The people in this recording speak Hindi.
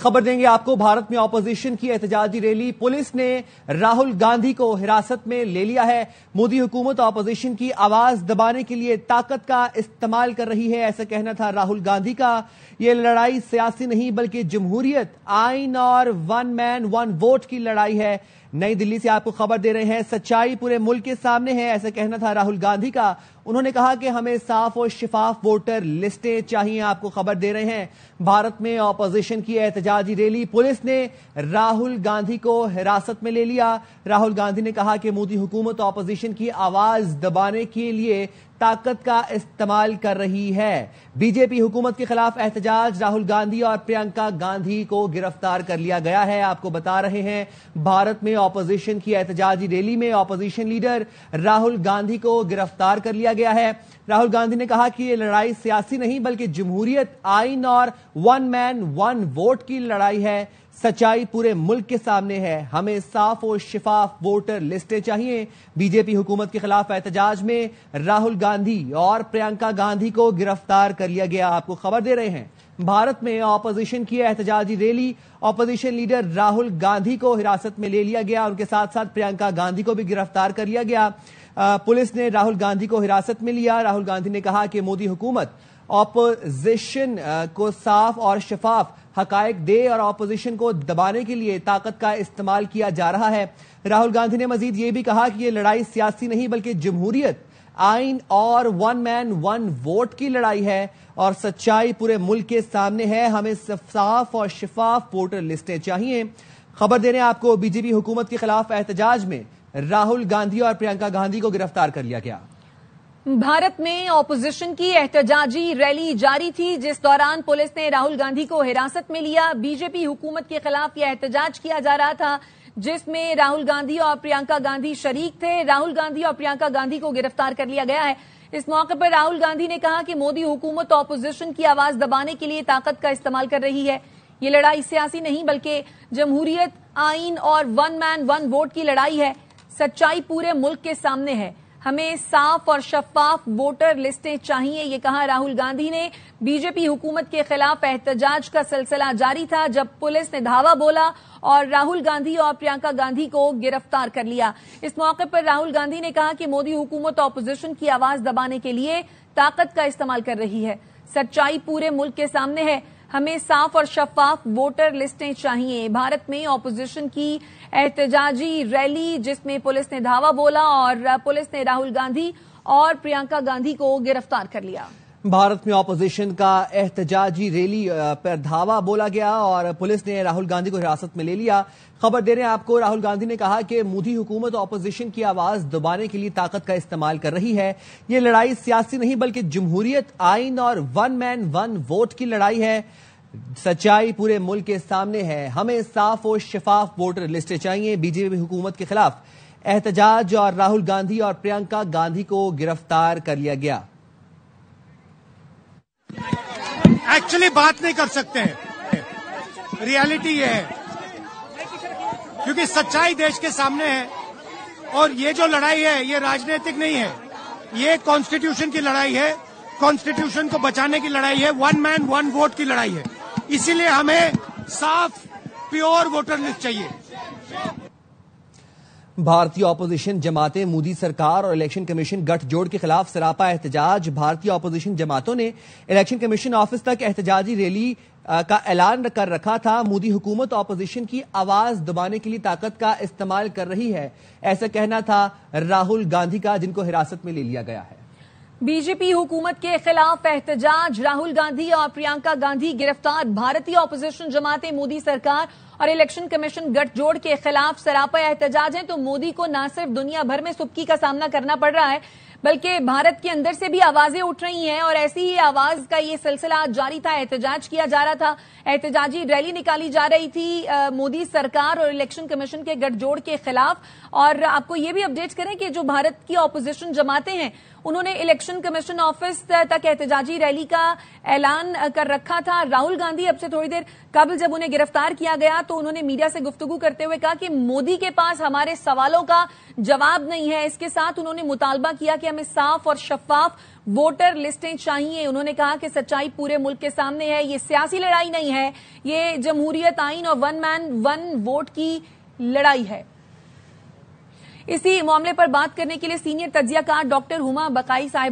खबर देंगे आपको। भारत में ऑपोजिशन की एहतजाजी रैली, पुलिस ने राहुल गांधी को हिरासत में ले लिया है। मोदी हुकूमत ऑपोजिशन की आवाज दबाने के लिए ताकत का इस्तेमाल कर रही है, ऐसा कहना था राहुल गांधी का। यह लड़ाई सियासी नहीं बल्कि जमहूरियत, आइन और वन मैन वन वोट की लड़ाई है। नई दिल्ली से आपको खबर दे रहे हैं, सच्चाई पूरे मुल्क के सामने है, ऐसा कहना था राहुल गांधी का। उन्होंने कहा कि हमें साफ और शिफाफ वोटर लिस्टें चाहिए। आपको खबर दे रहे हैं, भारत में ऑपोजिशन की एहतजाजी रैली, पुलिस ने राहुल गांधी को हिरासत में ले लिया। राहुल गांधी ने कहा कि मोदी हुकूमत ऑपोजिशन की आवाज दबाने के लिए ताकत का इस्तेमाल कर रही है। बीजेपी हुकूमत के खिलाफ एहतजाज, राहुल गांधी और प्रियंका गांधी को गिरफ्तार कर लिया गया है। आपको बता रहे हैं, भारत में ऑपोजिशन की एहतजाजी रैली में ऑपोजिशन लीडर राहुल गांधी को गिरफ्तार कर लिया गया है। राहुल गांधी ने कहा कि यह लड़ाई सियासी नहीं बल्कि जमहूरियत, आइन और वन मैन वन वोट की लड़ाई है। सच्चाई पूरे मुल्क के सामने है, हमें साफ और शिफाफ वोटर लिस्टें चाहिए। बीजेपी हुकूमत के खिलाफ एहतजाज में राहुल गांधी और प्रियंका गांधी को गिरफ्तार कर लिया गया। आपको खबर दे रहे हैं, भारत में ऑपोजिशन की एहतजाजी rally, opposition leader Rahul Gandhi को हिरासत में ले लिया गया। उनके साथ साथ प्रियंका गांधी को भी गिरफ्तार कर लिया गया। पुलिस ने राहुल गांधी को हिरासत में लिया। राहुल गांधी ने कहा कि मोदी हुकूमत ऑपोजिशन को साफ और शफाफ हकायक दे और ऑपोजिशन को दबाने के लिए ताकत का इस्तेमाल किया जा रहा है। राहुल गांधी ने मजीद ये भी कहा कि यह लड़ाई सियासी नहीं बल्कि जमहूरियत, आइन और वन मैन वन वोट की लड़ाई है और सच्चाई पूरे मुल्क के सामने है, हमें साफ और शफाफ वोटर लिस्टें चाहिए। खबर देने आपको, बीजेपी हुकूमत के खिलाफ एहतजाज में राहुल गांधी और प्रियंका गांधी को गिरफ्तार कर लिया गया। भारत में ऑपोजिशन की एहतजाजी रैली जारी थी, जिस दौरान पुलिस ने राहुल गांधी को हिरासत में लिया। बीजेपी हुकूमत के खिलाफ यह एहतजाज किया जा रहा था, जिसमें राहुल गांधी और प्रियंका गांधी शरीक थे। राहुल गांधी और प्रियंका गांधी को गिरफ्तार कर लिया गया है। इस मौके पर राहुल गांधी ने कहा कि मोदी हुकूमत ऑपोजिशन की आवाज दबाने के लिए ताकत का इस्तेमाल कर रही है। ये लड़ाई सियासी नहीं बल्कि जमहूरियत, आइन और वन मैन वन वोट की लड़ाई है। सच्चाई पूरे मुल्क के सामने है, हमें साफ और शफाफ वोटर लिस्टें चाहिए, ये कहा राहुल गांधी ने। बीजेपी हुकूमत के खिलाफ एहतजाज का सिलसिला जारी था जब पुलिस ने धावा बोला और राहुल गांधी और प्रियंका गांधी को गिरफ्तार कर लिया। इस मौके पर राहुल गांधी ने कहा कि मोदी हुकूमत ऑपोजिशन की आवाज दबाने के लिए ताकत का इस्तेमाल कर रही है। सच्चाई पूरे मुल्क के सामने है, हमें साफ और शफाफ वोटर लिस्टें चाहिए। भारत में ऑपोजिशन की एहतजाजी रैली, जिसमें पुलिस ने धावा बोला और पुलिस ने राहुल गांधी और प्रियंका गांधी को गिरफ्तार कर लिया। भारत में ऑपोजिशन का एहतजाजी रैली पर धावा बोला गया और पुलिस ने राहुल गांधी को हिरासत में ले लिया। खबर दे रहे हैं आपको, राहुल गांधी ने कहा कि मोदी हुकूमत ऑपोजिशन की आवाज दबाने के लिए ताकत का इस्तेमाल कर रही है। यह लड़ाई सियासी नहीं बल्कि जमहूरियत, आइन और वन मैन वन वोट की लड़ाई है। सच्चाई पूरे मुल्क के सामने है, हमें साफ और शफाफ वोटर लिस्टें चाहिए। बीजेपी हुकूमत के खिलाफ एहतजाज और राहुल गांधी और प्रियंका गांधी को गिरफ्तार कर लिया गया। एक्चुअली बात नहीं कर सकते हैं, रियलिटी ये है, क्योंकि सच्चाई देश के सामने है और ये जो लड़ाई है ये राजनीतिक नहीं है, ये कॉन्स्टिट्यूशन की लड़ाई है, कॉन्स्टिट्यूशन को बचाने की लड़ाई है, वन मैन वन वोट की लड़ाई है। इसीलिए हमें साफ प्योर वोटर लिस्ट चाहिए। भारतीय ऑपोजिशन जमातें मोदी सरकार और इलेक्शन कमीशन गठजोड़ के खिलाफ सरापा एहतजाज। भारतीय ऑपोजिशन जमातों ने इलेक्शन कमीशन ऑफिस तक एहतजाजी रैली का ऐलान कर रखा था। मोदी हुकूमत ऑपोजिशन की आवाज दबाने के लिए ताकत का इस्तेमाल कर रही है, ऐसा कहना था राहुल गांधी का, जिनको हिरासत में ले लिया गया है। बीजेपी हुकूमत के खिलाफ एहतजाज, राहुल गांधी और प्रियंका गांधी गिरफ्तार। भारतीय ऑपोजिशन जमातें मोदी सरकार और इलेक्शन कमीशन गठजोड़ के खिलाफ सरापा एहतजाज हैं। तो मोदी को न सिर्फ दुनिया भर में सुबकी का सामना करना पड़ रहा है बल्कि भारत के अंदर से भी आवाजें उठ रही हैं और ऐसी ही आवाज का ये सिलसिला आज जारी था। एहतजाज किया जा रहा था, एहतजाजी रैली निकाली जा रही थी मोदी सरकार और इलेक्शन कमीशन के गठजोड़ के खिलाफ। और आपको ये भी अपडेट करें कि जो भारत की ऑपोजिशन जमातें हैं उन्होंने इलेक्शन कमीशन ऑफिस तक एहतजाजी रैली का ऐलान कर रखा था। राहुल गांधी अब से थोड़ी देर कबल जब उन्हें गिरफ्तार किया गया तो उन्होंने मीडिया से गुफ्तगू करते हुए कहा कि मोदी के पास हमारे सवालों का जवाब नहीं है। इसके साथ उन्होंने मुतालबा किया कि हमें साफ और शफाफ वोटर लिस्टें चाहिए। उन्होंने कहा कि सच्चाई पूरे मुल्क के सामने है, ये सियासी लड़ाई नहीं है, ये जमहूरियत आइन और वन मैन वन वोट की लड़ाई है। इसी मामले पर बात करने के लिए सीनियर तज्जियाकार डॉक्टर हुमा बकाई साहिबा